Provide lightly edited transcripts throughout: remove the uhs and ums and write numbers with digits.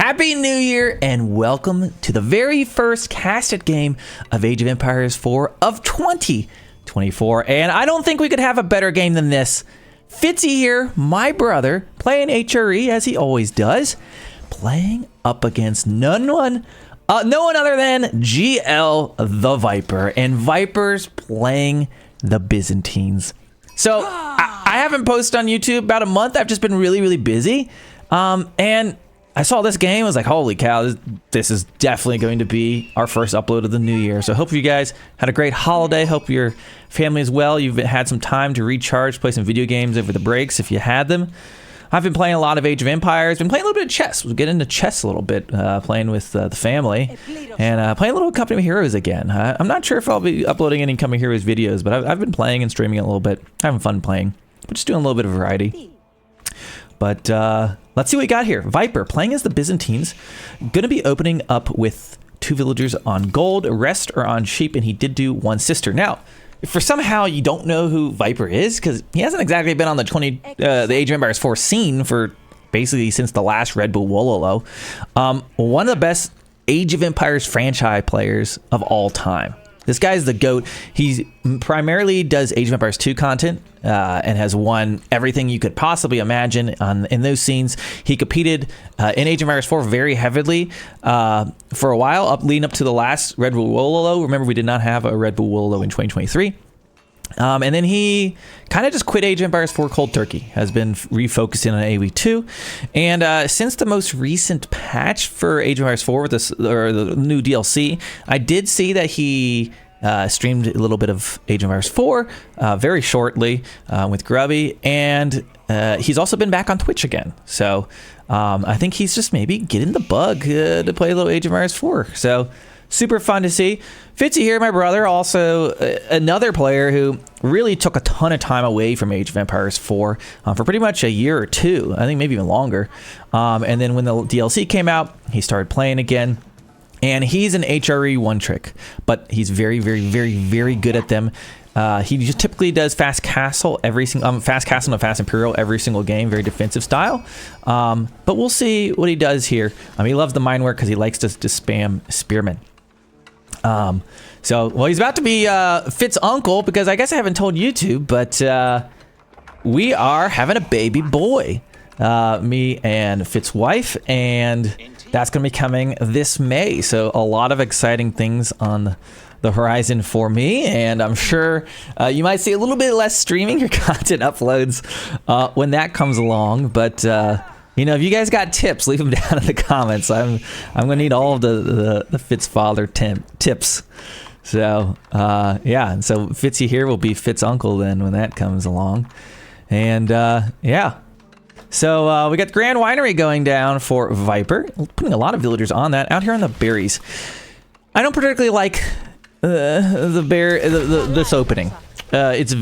Happy New Year and welcome to the very first casted game of Age of Empires 4 of 2024. And I don't think we could have a better game than this. Fitzyhere, my brother, playing HRE as he always does, playing up against no one other than GL.TheViper, and Viper's playing the Byzantines. So I haven't posted on YouTube about a month. I've just been really busy. And I saw this game, I was like, holy cow, this is definitely going to be our first upload of the new year. So hope you guys had a great holiday. Hope your family is well. You've had some time to recharge, play some video games over the breaks if you had them. I've been playing a lot of Age of Empires, been playing a little bit of chess. We'll get into chess a little bit, playing with the family, and playing a little Company of Heroes again. I'm not sure if I'll be uploading any Company of Heroes videos, but I've been playing and streaming it a little bit, having fun playing, but just doing a little bit of variety. But let's see what we got here. Viper playing as the Byzantines, going to be opening up with 2 villagers on gold, rest are on sheep, and he did do 1 sister. Now, if for somehow you don't know who Viper is, because he hasn't exactly been on the Age of Empires 4 scene for basically since the last Red Bull Wololo, one of the best Age of Empires franchise players of all time. This guy's the GOAT. He primarily does Age of Empires 2 content and has won everything you could possibly imagine in those scenes. He competed in Age of Empires 4 very heavily for a while, leading up to the last Red Bull Wololo. Remember, we did not have a Red Bull Wololo in 2023. And then he kind of just quit Age of Empires 4 cold turkey, has been refocusing on AoE2. And since the most recent patch for Age of Empires 4 with this, or the new DLC, I did see that he streamed a little bit of Age of Empires 4 very shortly with Grubby. And he's also been back on Twitch again. So I think he's just maybe getting the bug to play a little Age of Empires 4. So super fun to see. Fitzyhere, my brother, also another player who really took a ton of time away from Age of Empires 4 for pretty much a year or 2, I think maybe even longer. And then when the DLC came out, he started playing again. And he's an HRE one trick, but he's very good at them. He just typically does fast castle every single fast castle and fast imperial every single game, very defensive style. But we'll see what he does here. He loves the mine work because he likes to spam spearmen. So, well, he's about to be Fitz uncle, because I guess I haven't told YouTube, but we are having a baby boy, me and Fitz wife, and that's going to be coming this May. So a lot of exciting things on the horizon for me, and I'm sure you might see a little bit less streaming or content uploads when that comes along, but you know, if you guys got tips, leave them down in the comments. I'm gonna need all of the Fitz father tips. So yeah, and so Fitzy here will be Fitz uncle then when that comes along, and yeah. So we got the Grand Winery going down for Viper, putting a lot of villagers on that out here on the berries. I don't particularly like this opening. It's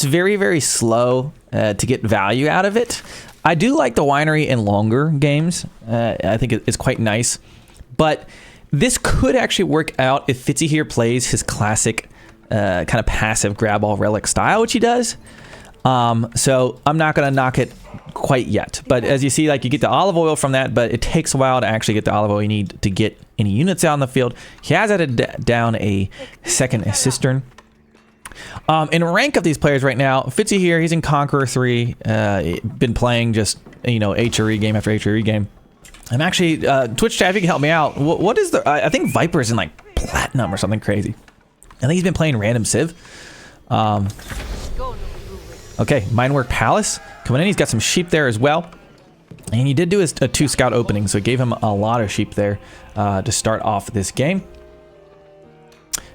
very slow to get value out of it. I do like the winery in longer games. I think it's quite nice, but this could actually work out if Fitzyhere plays his classic kind of passive grab all relic style, which he does. So I'm not gonna knock it quite yet, but as you see, like, you get the olive oil from that, but it takes a while to actually get the olive oil you need to get any units out in the field. He has added down a second cistern. In rank of these players right now, Fitzyhere, he's in Conqueror 3, been playing just, you know, HRE game after HRE game. I'm actually, Twitch chat, if you can help me out, what is the, I think Viper's in like Platinum or something crazy. I think he's been playing random Civ. Okay, Minework Palace coming in, he's got some sheep there as well. And he did do a 2 scout opening, so it gave him a lot of sheep there to start off this game.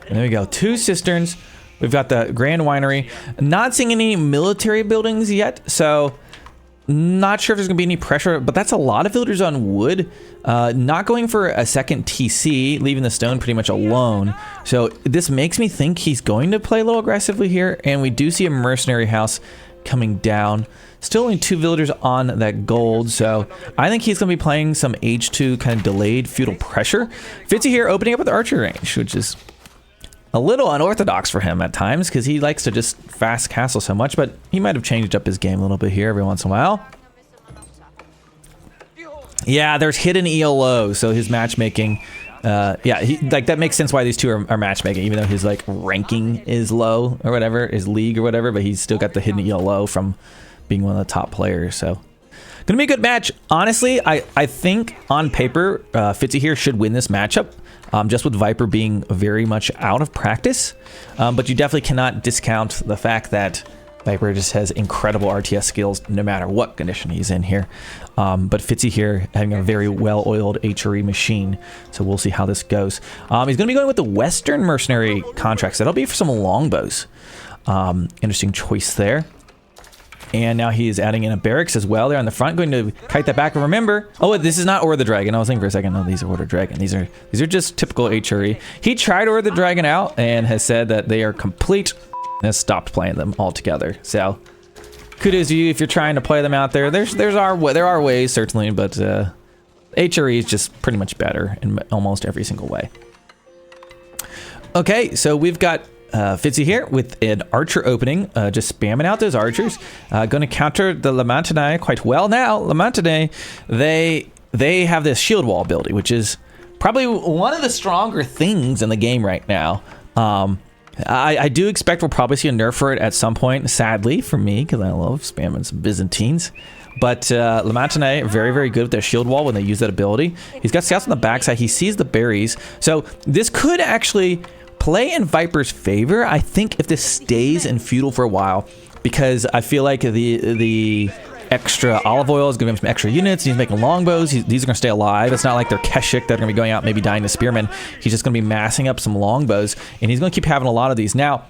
And there we go, 2 cisterns. We've got the Grand Winery. Not seeing any military buildings yet, so not sure if there's gonna be any pressure, but that's a lot of villagers on wood. Not going for a second TC, leaving the stone pretty much alone. So this makes me think he's going to play a little aggressively here, and we do see a mercenary house coming down. Still only 2 villagers on that gold, so I think he's gonna be playing some H2 kind of delayed feudal pressure. Fitzyhere opening up with archery range, which is a little unorthodox for him at times because he likes to just fast castle so much, but he might have changed up his game a little bit here every once in a while. Yeah, there's hidden ELO, so his matchmaking, yeah, like that makes sense why these two are matchmaking, even though his like ranking is low or whatever, his league or whatever, but he's still got the hidden ELO from being one of the top players. So gonna be a good match. Honestly, I think on paper, Fitzyhere should win this matchup, just with Viper being very much out of practice. But you definitely cannot discount the fact that Viper just has incredible RTS skills no matter what condition he's in here. But Fitzyhere having a very well-oiled HRE machine, so we'll see how this goes. He's going to be going with the Western Mercenary contracts. That'll be for some longbows. Interesting choice there. And now he is adding in a barracks as well there on the front, going to kite that back. And remember, oh, this is not Or the Dragon. I was thinking for a second, no, these are Or the Dragon. These are just typical HRE. He tried Or the Dragon out and has said that they are complete and has stopped playing them altogether. So kudos to you if you're trying to play them out there. There are ways certainly, but HRE is just pretty much better in almost every single way. Okay, so we've got Fitzy here with an archer opening, just spamming out those archers. Going to counter the Lamantinae quite well. Now, Lamantinae, they have this shield wall ability, which is probably one of the stronger things in the game right now. I do expect we'll probably see a nerf for it at some point, sadly for me, because I love spamming some Byzantines. But Lamantinae, very, very good with their shield wall when they use that ability. He's got scouts on the backside. He sees the berries. So this could actually play in Viper's favor, I think, if this stays in feudal for a while, because I feel like the extra olive oil is going to give him some extra units. He's making longbows. These are going to stay alive. It's not like they're Keshik that are going to be going out maybe dying to spearmen. He's just going to be massing up some longbows, and he's going to keep having a lot of these. Now,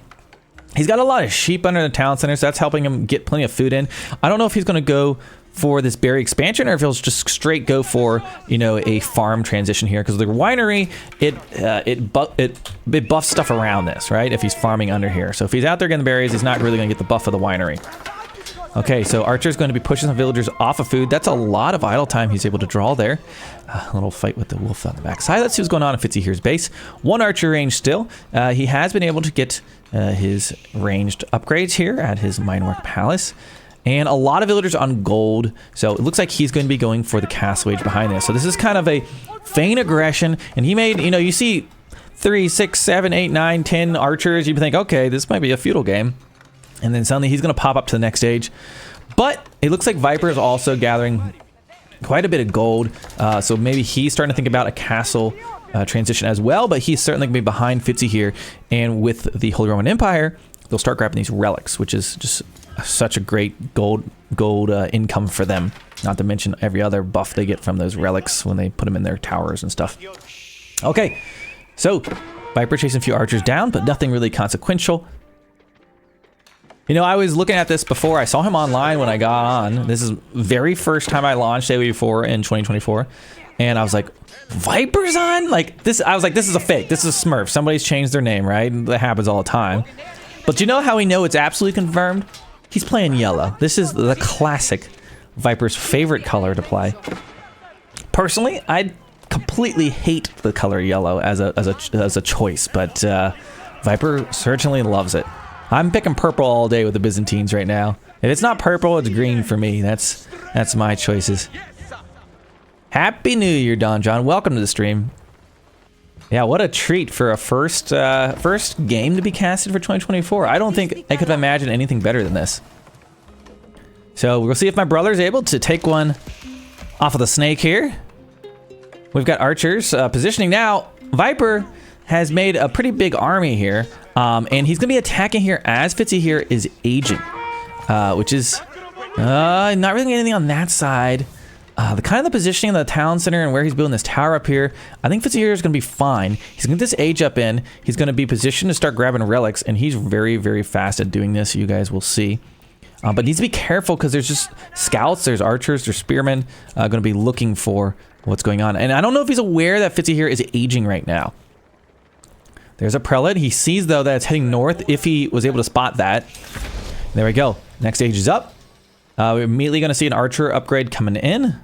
he's got a lot of sheep under the town center, so that's helping him get plenty of food in. I don't know if he's going to go for this berry expansion or if he'll just straight go for, you know, a farm transition here, because the winery, it buffs stuff around this, right, if he's farming under here. So if he's out there getting the berries, he's not really going to get the buff of the winery. Okay, so Archer's going to be pushing some villagers off of food. That's a lot of idle time he's able to draw there. A little fight with the wolf on the backside. Let's see what's going on in Fitzyhere's base. One archer range still. He has been able to get his ranged upgrades here at his Minework Palace. And a lot of villagers on gold. So it looks like he's going to be going for the castle age behind this. So this is kind of a feign aggression. And he made, you know, you see 3, 6, 7, 8, 9, 10 archers. You think, okay, this might be a feudal game. And then suddenly he's going to pop up to the next stage. But it looks like Viper is also gathering quite a bit of gold. So maybe he's starting to think about a castle transition as well. But he's certainly going to be behind Fitzyhere. And with the Holy Roman Empire, they'll start grabbing these relics, which is just such a great gold income for them. Not to mention every other buff they get from those relics when they put them in their towers and stuff. Okay, so Viper chasing a few archers down, but nothing really consequential. You know, I was looking at this before. I saw him online when I got on. This is very first time I launched AoE4 in 2024. And I was like, Viper's on? Like this, I was like, this is a fake. This is a smurf. Somebody's changed their name, right? That happens all the time. But you know how we know it's absolutely confirmed? He's playing yellow. This is the classic Viper's favorite color to play. Personally, I completely hate the color yellow as a choice, but Viper certainly loves it. I'm picking purple all day with the Byzantines right now. If it's not purple, it's green for me. That's my choices. Happy New Year, Don John. Welcome to the stream. Yeah, what a treat for a first game to be casted for 2024. I don't think I could imagine anything better than this. So we'll see if my brother's able to take one off of the snake here. We've got archers positioning now. Viper has made a pretty big army here, and he's going to be attacking here as Fitzyhere is aging, which is not really anything on that side. The kind of the positioning of the town center and where he's building this tower up here, I think Fitzyhere is going to be fine. He's going to get this age up in. He's going to be positioned to start grabbing relics, and he's very, very fast at doing this. You guys will see. But needs to be careful because there's just scouts, there's archers, there's spearmen going to be looking for what's going on. And I don't know if he's aware that Fitzyhere is aging right now. There's a prelate. He sees, though, that it's heading north if he was able to spot that. There we go. Next stage is up. We're immediately going to see an archer upgrade coming in.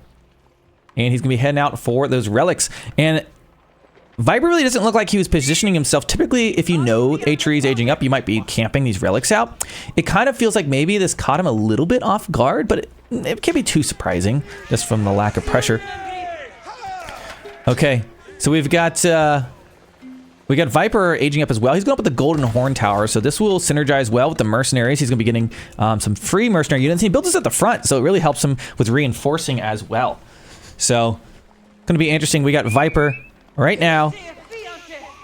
And he's going to be heading out for those relics. And Viper really doesn't look like he was positioning himself. Typically, if you know HRE is aging up, you might be camping these relics out. It kind of feels like maybe this caught him a little bit off guard, but it can't be too surprising just from the lack of pressure. Okay, so we got Viper aging up as well. He's going up with the Golden Horn Tower, so this will synergize well with the mercenaries. He's going to be getting some free mercenary units. He built this at the front, so it really helps him with reinforcing as well. So, going to be interesting. We got Viper right now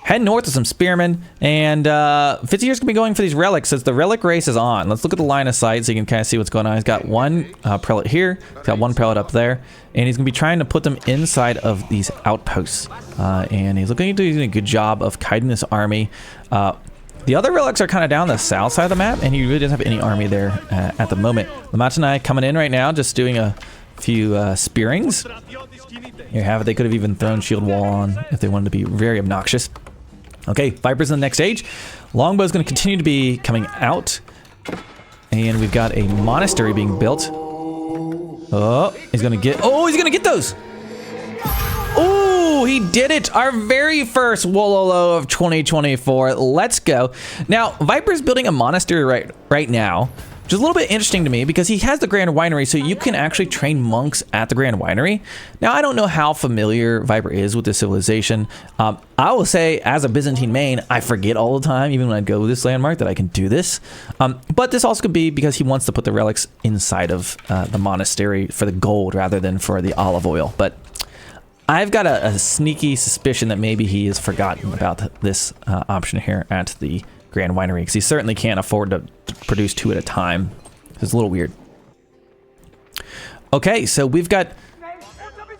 heading north with some spearmen, and Fitzyhere's going to be going for these relics as the relic race is on. Let's look at the line of sight so you can kind of see what's going on. He's got one prelate here, he's got one prelate up there, and he's going to be trying to put them inside of these outposts. And he's looking to do a good job of kiting this army. The other relics are kind of down the south side of the map, and he really doesn't have any army there at the moment. Byzantines coming in right now, just doing a few spearings. Here you have it. They could have even thrown shield wall on if they wanted to be very obnoxious. Okay, Viper's in the next stage. Longbow's going to continue to be coming out. And we've got a monastery being built. Oh, he's going to get those. Oh, he did it. Our very first Wololo of 2024. Let's go. Now, Viper's building a monastery right now, which is a little bit interesting to me because he has the Grand Winery, so you can actually train monks at the Grand Winery. Now, I don't know how familiar Viper is with this civilization. I will say, as a Byzantine main, I forget all the time, even when I go to this landmark, that I can do this. But this also could be because he wants to put the relics inside of the monastery for the gold rather than for the olive oil. But I've got a sneaky suspicion that maybe he has forgotten about this option here at the Grand Winery, because he certainly can't afford to produce 2 at a time. It's a little weird. Okay, so we've got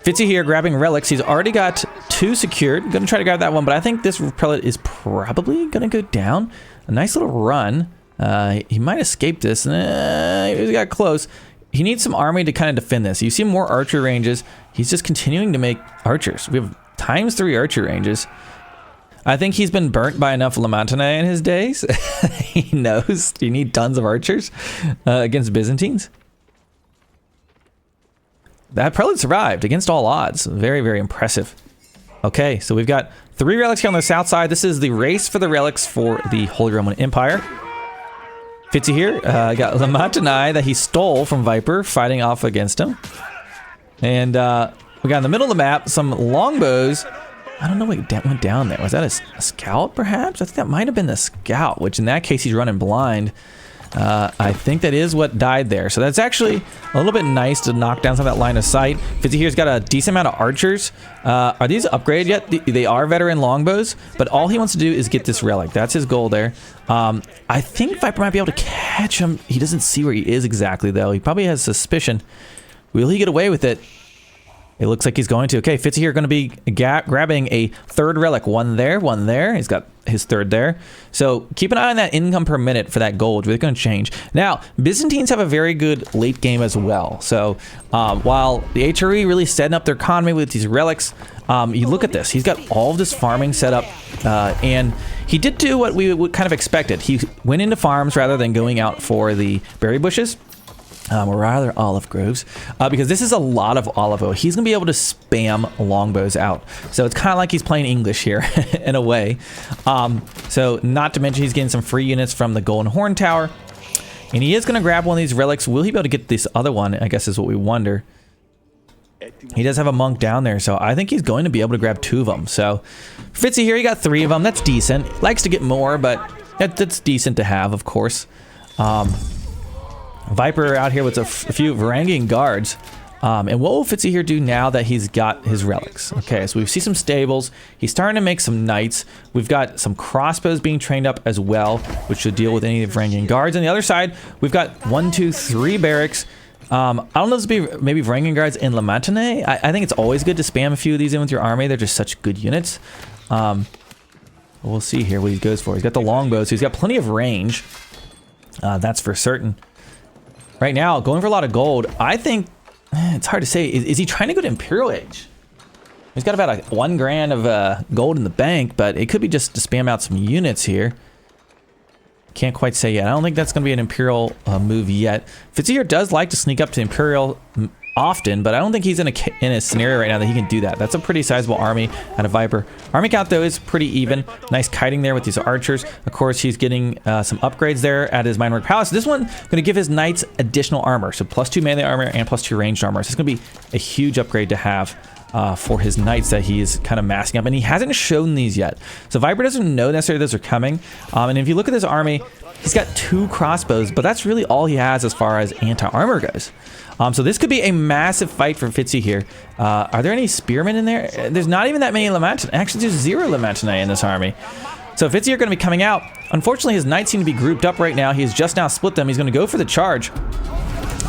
Fitzy here grabbing relics. He's already got 2 secured. Gonna try to grab that one, but I think this prelate is probably gonna go down. A nice little run. He might escape this. He got close. He needs some army to kind of defend this. You see more archer ranges. He's just continuing to make archers. We have ×3 archer ranges. I think he's been burnt by enough Lamantinae in his days. He knows you need tons of archers against Byzantines. That prelate survived against all odds. Very, very impressive. Okay, so we've got 3 relics here on the south side. This is the race for the relics for the Holy Roman Empire. Fitzy here got Lamantinae that he stole from Viper, fighting off against him. And we got in the middle of the map some longbows. I don't know what went down there. Was that a scout, perhaps? I think that might have been the scout, which in that case, he's running blind. I think that is what died there. So that's actually a little bit nice to knock down some of that line of sight. Fitzy here's got a decent amount of archers. Are these upgraded yet? They are veteran longbows, but all he wants to do is get this relic. That's his goal there. I think Viper might be able to catch him. He doesn't see where he is exactly, though. He probably has suspicion. Will he get away with it? It looks like he's going to. Okay, Fitzy here going to be grabbing a 3rd relic. One there. He's got his 3rd there. So keep an eye on that income per minute for that gold. Really going to change. Now, Byzantines have a very good late game as well. So while the HRE really setting up their economy with these relics, you look at this. He's got all of this farming set up, and he did do what we would kind of expected. He went into farms rather than going out for the berry bushes. Or rather olive groves, because this is a lot of olive oil. He's gonna be able to spam longbows out. So it's kind of like he's playing English here in a way. So not to mention he's getting some free units from the Golden Horn Tower. And he is gonna grab one of these relics. Will he be able to get this other one? I guess is what we wonder. He does have a monk down there, so I think he's going to be able to grab 2 of them. So Fitzy here, he got 3 of them. That's decent. Likes to get more, but that's decent to have, of course. Viper out here with a few Varangian guards. And what will Fitzy here do now that he's got his relics? Okay, so we see some stables. He's starting to make some knights. We've got some crossbows being trained up as well, which should deal with any of the Varangian guards. On the other side, we've got 1, 2, 3 barracks. I don't know if this would be maybe Varangian guards and Lamantinae. I think it's always good to spam a few of these in with your army. They're just such good units. We'll see here what he goes for. He's got the longbows, so he's got plenty of range. That's for certain. Right now, going for a lot of gold. I think it's hard to say. Is he trying to go to Imperial Age? He's got about 1 grand of gold in the bank, but it could be just to spam out some units here. Can't quite say yet. I don't think that's going to be an Imperial move yet. Fitzy here does like to sneak up to Imperial often, but I don't think he's in a scenario right now that he can do that. That's a pretty sizable army out of Viper. Army count, though, is pretty even. Nice kiting there with these archers. Of course, he's getting some upgrades there at his Minework Palace. This one going to give his knights additional armor. So +2 melee armor and +2 ranged armor. So it's going to be a huge upgrade to have for his knights that he is kind of massing up. And he hasn't shown these yet. So Viper doesn't know necessarily those are coming. And if you look at this army, he's got 2 crossbows, but that's really all he has as far as anti-armor goes. So this could be a massive fight for Fitzy here. Are there any spearmen in there? There's not even that many Lamantinae. Actually, there's 0 Lamantinae in this army. So Fitzy are going to be coming out. Unfortunately, his knights seem to be grouped up right now. He's just now split them. He's going to go for the charge.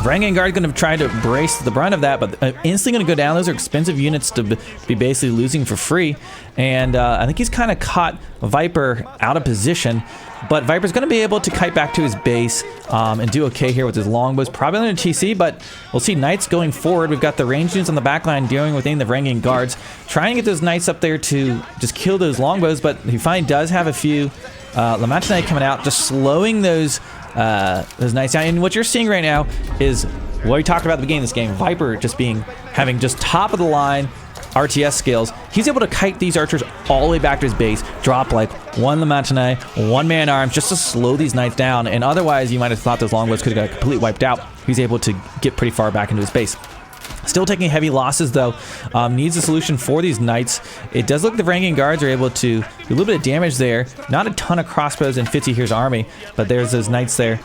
Varangian Guard going to try to brace the brunt of that, but instantly going to go down. Those are expensive units to be basically losing for free. And I think he's kind of caught Viper out of position. But Viper's going to be able to kite back to his base and do okay here with his longbows. Probably on a TC, but we'll see knights going forward. We've got the ranged units on the back line dealing with the Varangian Guards. Trying to get those knights up there to just kill those longbows, but he finally does have a few Lamantinae coming out, just slowing those knights down. And what you're seeing right now is what we talked about at the beginning of this game. Viper just having just top of the line RTS skills. He's able to kite these archers all the way back to his base, drop like 1 Lamantinae, 1 man arms, just to slow these knights down. And otherwise, you might have thought those longbows could have got completely wiped out. He's able to get pretty far back into his base. Still taking heavy losses, though. Needs a solution for these knights. It does look like the Varangian Guards are able to do a little bit of damage there. Not a ton of crossbows in Fitzyhere's army, but there's those knights there.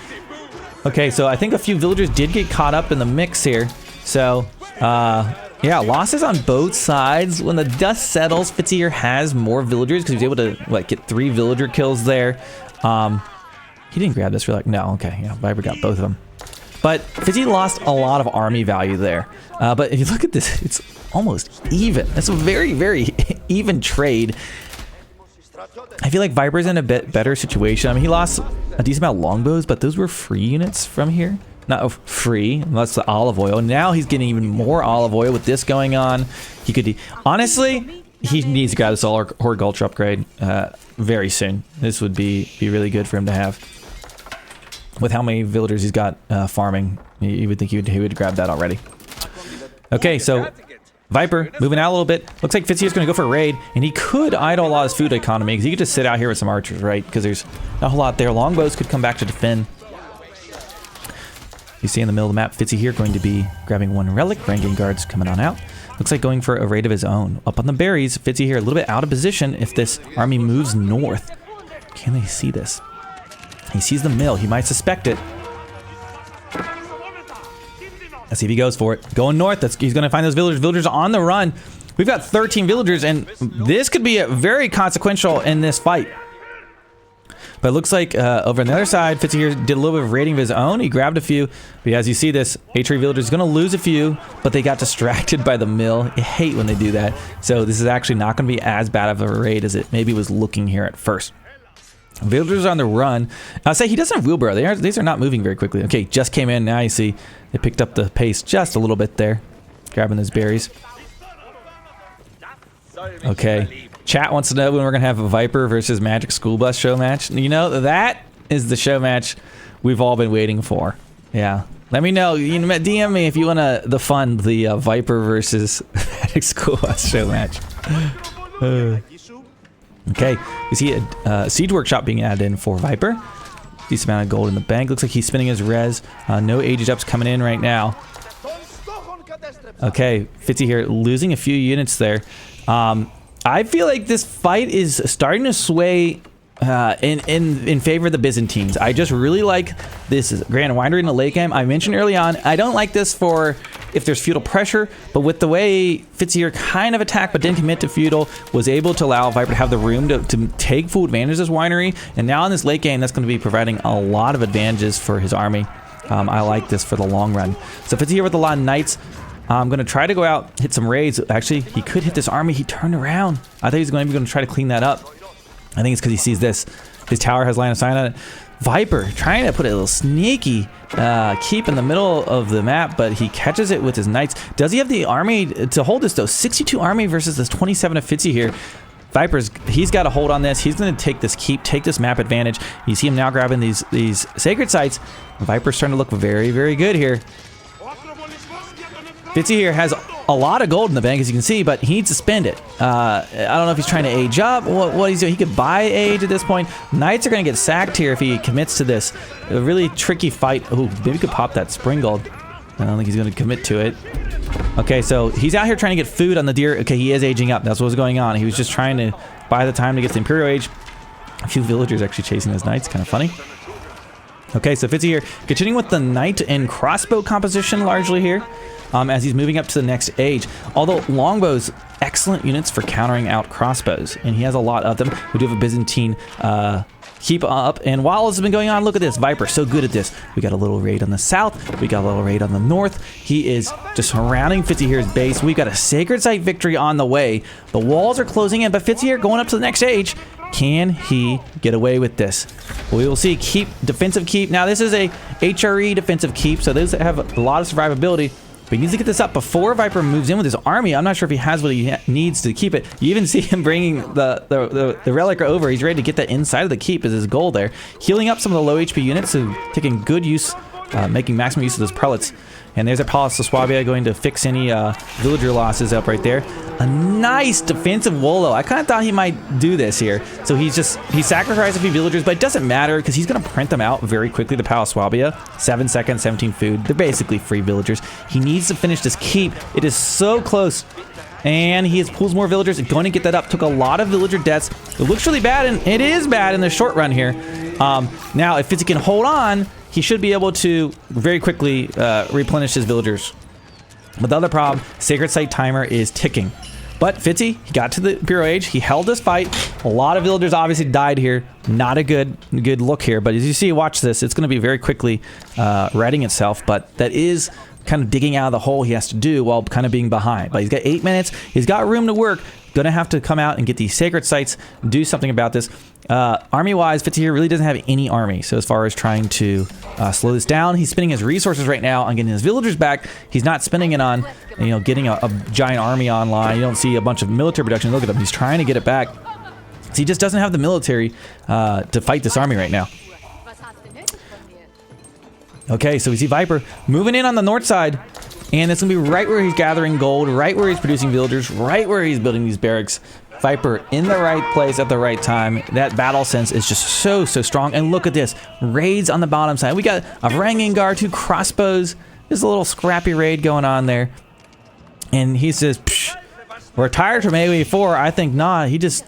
Okay, so I think a few villagers did get caught up in the mix here. So, yeah, losses on both sides. When the dust settles, Fitzyhere has more villagers because he was able to get 3 villager kills there. He didn't grab this relic. No, okay, yeah, Viper got both of them. But Fitzy lost a lot of army value there. But if you look at this, it's almost even. It's a very, very even trade. I feel like Viper's in a bit better situation. I mean, he lost a decent amount of longbows, but those were free units from here. Not free, that's the olive oil. Now he's getting even more olive oil with this going on. He could, honestly, he needs to grab this horticulture upgrade very soon. This would be really good for him to have. With how many villagers he's got farming, you would think he would grab that already. Okay, so Viper moving out a little bit. Looks like Fitzyhere's going to go for a raid, and he could idle a lot of his food economy because he could just sit out here with some archers, right? Because there's not a whole lot there. Longbows could come back to defend. You see in the middle of the map, Fitzyhere going to be grabbing 1 relic. Varangian Guards coming on out. Looks like going for a raid of his own. Up on the berries, Fitzyhere a little bit out of position if this army moves north. Can they see this? He sees the mill. He might suspect it. Let's see if he goes for it. Going north. He's going to find those villagers. Villagers on the run. We've got 13 villagers, and this could be very consequential in this fight. But it looks like over on the other side, Fitzyhere did a little bit of raiding of his own. He grabbed a few. But as you see this, Atri villagers is going to lose a few, but they got distracted by the mill. I hate when they do that. So this is actually not going to be as bad of a raid as it maybe was looking here at first. Villagers are on the run. I'll say he doesn't have wheelbarrow. These are not moving very quickly. Okay, just came in. Now you see they picked up the pace just a little bit there. Grabbing those berries. Okay. Chat wants to know when we're going to have a Viper versus Magic School Bus show match. You know, that is the show match we've all been waiting for. Yeah. Let me know. You know, DM me if you want to fund the Viper versus Magic School Bus show match. Okay. We see a Siege Workshop being added in for Viper. Decent amount of gold in the bank. Looks like he's spinning his res. No aged ups coming in right now. Okay. Fitzyhere losing a few units there. I feel like this fight is starting to sway in favor of the Byzantines. I just really like this Grand Winery in the late game. I mentioned early on, I don't like this for if there's feudal pressure, but with the way Fitzyhere kind of attacked but didn't commit to feudal, was able to allow Viper to have the room to take full advantage of this winery. And now in this late game, that's going to be providing a lot of advantages for his army. I like this for the long run. So Fitzyhere with a lot of knights. I'm going to try to go out, hit some raids. Actually, he could hit this army. He turned around. I thought he was going to try to clean that up. I think it's because he sees this. His tower has line of sight on it. Viper trying to put a little sneaky keep in the middle of the map, but he catches it with his knights. Does he have the army to hold this, though? 62 army versus this 27 of Fitzyhere. He's got a hold on this. He's going to take this keep, take this map advantage. You see him now grabbing these sacred sites. Viper's starting to look very, very good here. Fitzyhere has a lot of gold in the bank, as you can see, but he needs to spend it. I don't know if he's trying to age up, what he's doing. He could buy age at this point. Knights are going to get sacked here if he commits to this. A really tricky fight. Oh, maybe he could pop that spring gold. I don't think he's going to commit to it. Okay, so he's out here trying to get food on the deer. Okay, he is aging up. That's what was going on. He was just trying to buy the time to get to Imperial Age. A few villagers actually chasing his knights. Kind of funny. Okay, so Fitzyhere continuing with the knight and crossbow composition largely here. As he's moving up to the next age. Although longbows, excellent units for countering out crossbows, and he has a lot of them. We do have a Byzantine keep up, and while this has been going on, look at this. Viper, so good at this. We got a little raid on the south. We got a little raid on the north. He is just surrounding Fitzyhere's base. We've got a Sacred Site victory on the way. The walls are closing in, but Fitzyhere going up to the next age. Can he get away with this? We will see. Keep, defensive keep. Now, this is a HRE defensive keep, so those have a lot of survivability. But he needs to get this up before Viper moves in with his army. I'm not sure if he has what he needs to keep it. You even see him bringing the relic over. He's ready to get that inside of the keep as his goal there. Healing up some of the low HP units, so taking good use, making maximum use of those prelates. And there's a Palace of Swabia going to fix any villager losses up right there. A nice defensive Wolo. I kind of thought he might do this here. So he sacrificed a few villagers, but it doesn't matter because he's going to print them out very quickly. The Palace of Swabia, 7 seconds, 17 food. They're basically free villagers. He needs to finish this keep. It is so close. And he pulls more villagers. Going to get that up. Took a lot of villager deaths. It looks really bad, and it is bad in the short run here. Now, if Fitzy can hold on, he should be able to very quickly replenish his villagers. But the other problem, Sacred Site timer is ticking. But Fitzy, he got to the Imperial Age. He held this fight. A lot of villagers obviously died here. Not a good look here. But as you see, watch this. It's going to be very quickly righting itself. But that is kind of digging out of the hole he has to do while kind of being behind. But he's got 8 minutes. He's got room to work. Gonna have to come out and get these sacred sites, do something about this. Army-wise, Fitzyhere really doesn't have any army. So as far as trying to slow this down, he's spending his resources right now on getting his villagers back. He's not spending it on, getting a giant army online. You don't see a bunch of military production. Look at him. He's trying to get it back. So he just doesn't have the military to fight this army right now. Okay, so we see Viper moving in on the north side. And it's going to be right where he's gathering gold, right where he's producing villagers, right where he's building these barracks. Viper in the right place at the right time. That battle sense is just so strong. And look at this. Raids on the bottom side. We got a Varangian Guard, 2 crossbows. There's a little scrappy raid going on there. And he says, psh, we're tired from AoE4. I think not. He just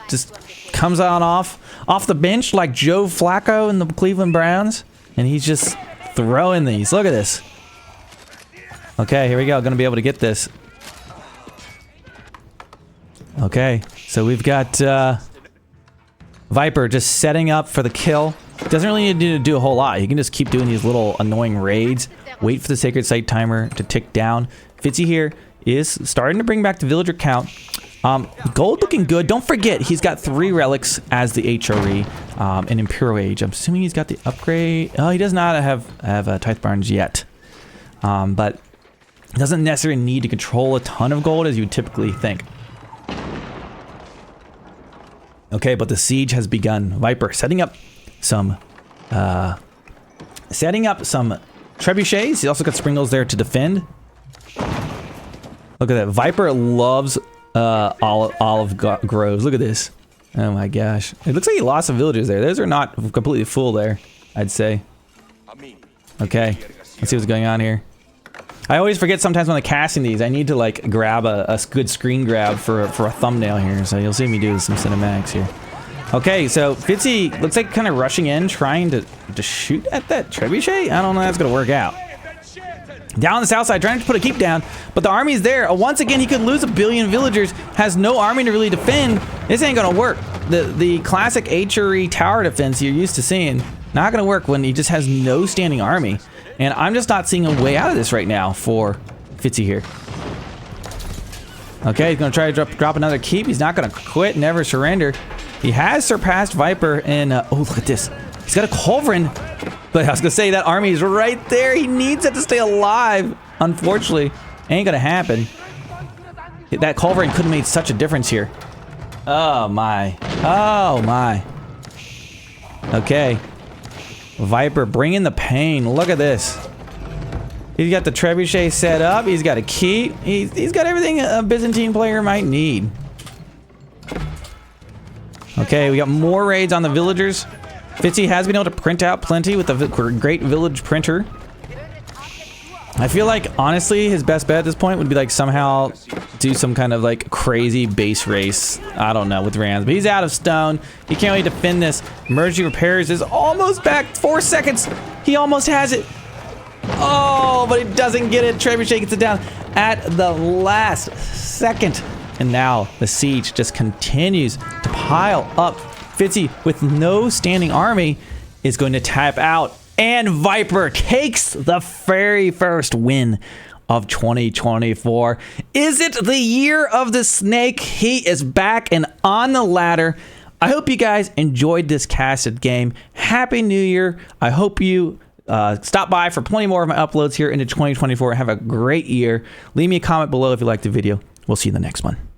comes on off the bench like Joe Flacco in the Cleveland Browns. And he's just throwing these. Look at this. Okay, here we go. Gonna be able to get this. Okay, so we've got Viper just setting up for the kill. Doesn't really need to do a whole lot. He can just keep doing these little annoying raids. Wait for the Sacred Site timer to tick down. Fitzyhere is starting to bring back the villager count. Gold looking good. Don't forget, he's got 3 relics as the HRE in Imperial Age. I'm assuming he's got the upgrade. Oh, he does not have Tithe Barns yet. But doesn't necessarily need to control a ton of gold as you would typically think. Okay, but the siege has begun. Viper setting up some trebuchets. He's also got springles there to defend. Look at that. Viper loves olive groves. Look at this. Oh my gosh. It looks like he lost some villagers there. Those are not completely full there, I'd say. Okay, let's see what's going on here. I always forget sometimes when I'm casting these, I need to like grab a good screen grab for a thumbnail here. So you'll see me do some cinematics here. Okay, so Fitzy looks like kind of rushing in, trying to shoot at that trebuchet. I don't know how that's gonna work out. Down on the south side, trying to put a keep down, but the army's there. Once again, he could lose 1 billion villagers, has no army to really defend. This ain't gonna work. The classic HRE tower defense you're used to seeing, not gonna work when he just has no standing army. And I'm just not seeing a way out of this right now for Fitzyhere. Okay, he's gonna try to drop another keep. He's not gonna quit, never surrender. He has surpassed Viper in, oh, look at this. He's got a Culverin. But I was gonna say that army is right there. He needs it to stay alive. Unfortunately, ain't gonna happen. That Culverin could have made such a difference here. Oh my. Oh my. Okay. Viper bringing the pain. Look at this. He's got the trebuchet set up. He's got a key. He's got everything a Byzantine player might need. Okay, we got more raids on the villagers. Fitzy has been able to print out plenty with the great village printer. I feel like, honestly, his best bet at this point would be like somehow do some kind of like crazy base race. I don't know, with Rams. But he's out of stone. He can't really defend this. Emergency repairs is almost back. 4 seconds. He almost has it. Oh, but he doesn't get it. Trebuchet gets it down at the last second. And now the siege just continues to pile up. Fitzy, with no standing army, is going to tap out. And Viper takes the very first win of 2024. Is it the year of the snake? He is back and on the ladder. I hope you guys enjoyed this casted game. Happy New Year. I hope you stop by for plenty more of my uploads here into 2024. Have a great year. Leave me a comment below if you liked the video. We'll see you in the next one.